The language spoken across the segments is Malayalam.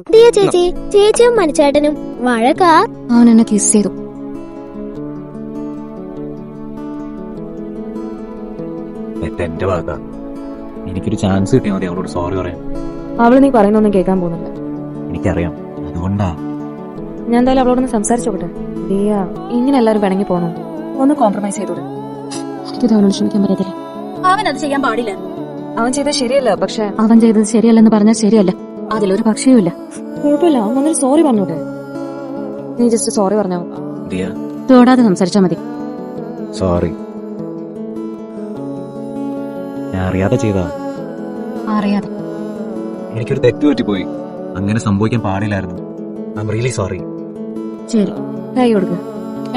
ദിയ ചേച്ചി, ചേച്ചിയും മണിച്ചേട്ടനും വഴക്കാ. അവൻ എന്നെ കിസ് ചെയ്തു. എന്റെ ഭാഗത്താ. എനിക്കൊരു ചാൻസ് കിട്ടിയാൽ മതി അവളോട് സോറി പറയാൻ. അവള് നീ പറയുന്നൊന്നും കേൾക്കാൻ പോകുന്നില്ല. എനിക്കറിയാം, അതുകൊണ്ടാ. ഞാൻ എന്തായാലും അവളോടൊന്ന് സംസാരിച്ചോട്ടെ. ദിയ, ഇങ്ങനെ എല്ലാരും പിണങ്ങി പോണോ? ഒന്ന് കോംപ്രമൈസ് ചെയ്തോടെ. എനിക്കിത് അവനോട് ക്ഷമിക്കാൻ പറ്റത്തില്ല. അവൻ അത് ചെയ്യാൻ പാടില്ല. അവൻ ചെയ്തത് ശരിയല്ല, പക്ഷെ അവൻ ചെയ്തത് ശരിയല്ലെന്ന് പറഞ്ഞാൽ ശരിയല്ല. അതിലൊരു പക്ഷേയുമില്ല. കുഴപ്പമില്ല, അവൻ വന്നൊരു സോറി പറഞ്ഞോട്ടെ. നീ ജസ്റ്റ് സോറി പറഞ്ഞാ ദിയ, തോടാതെ സംസാരിച്ചാ മതി. സോറി, ഞാൻ അറിയാതെ ചെയ്താ. അറിയാതെ എനിക്കൊരു തെറ്റ് പറ്റിപ്പോയി. അങ്ങനെ സംഭവിക്കാൻ പാടില്ലായിരുന്നു. I am really sorry. ശരി, കൈ കൊടുക്കുക.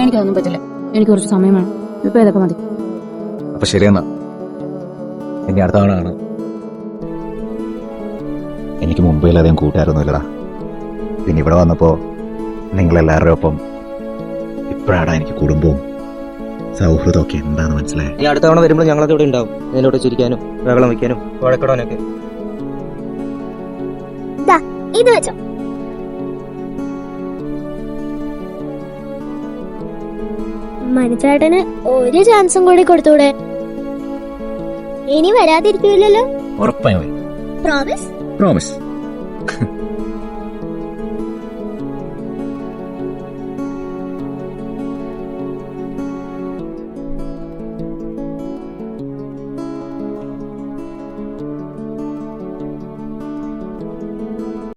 എനിക്കതൊന്നും പറ്റില്ല. എനിക്ക് കുറച്ച് സമയം വേണം. ഇപ്പൊ ഇതൊക്കെ മതി. അപ്പൊ ശരിയെന്നാ, ഇനി അടുത്ത തവണ. എനിക്ക് മുംബൈയിലധികം കൂട്ടുകാരൊന്നുമില്ലടാ. പിന്നെ ഇവിടെ വന്നപ്പോ നിങ്ങളെല്ലാവരുടെ ഒപ്പം ഇപ്പോഴാടാ എനിക്ക് കുടുംബവും സൗഹൃദമൊക്കെ എന്താന്ന് മനസ്സിലായി. ഇനി അടുത്ത തവണ വരുമ്പോൾ ഞങ്ങളൊക്കെ ഇവിടെ ഉണ്ടാവും. ഇതിനോട് ചിരിക്കാനും ബഹളം വയ്ക്കാനും വഴക്കിടാനൊക്കെ. ഇത് വെച്ചോ. മണിച്ചേട്ടന് ഒരു ചാൻസും കൂടി കൊടുത്തൂടെ? ഇനി വരാതിരിക്കൂലല്ലോ? ഉറപ്പായും പ്രോമിസ്? പ്രോമിസ്.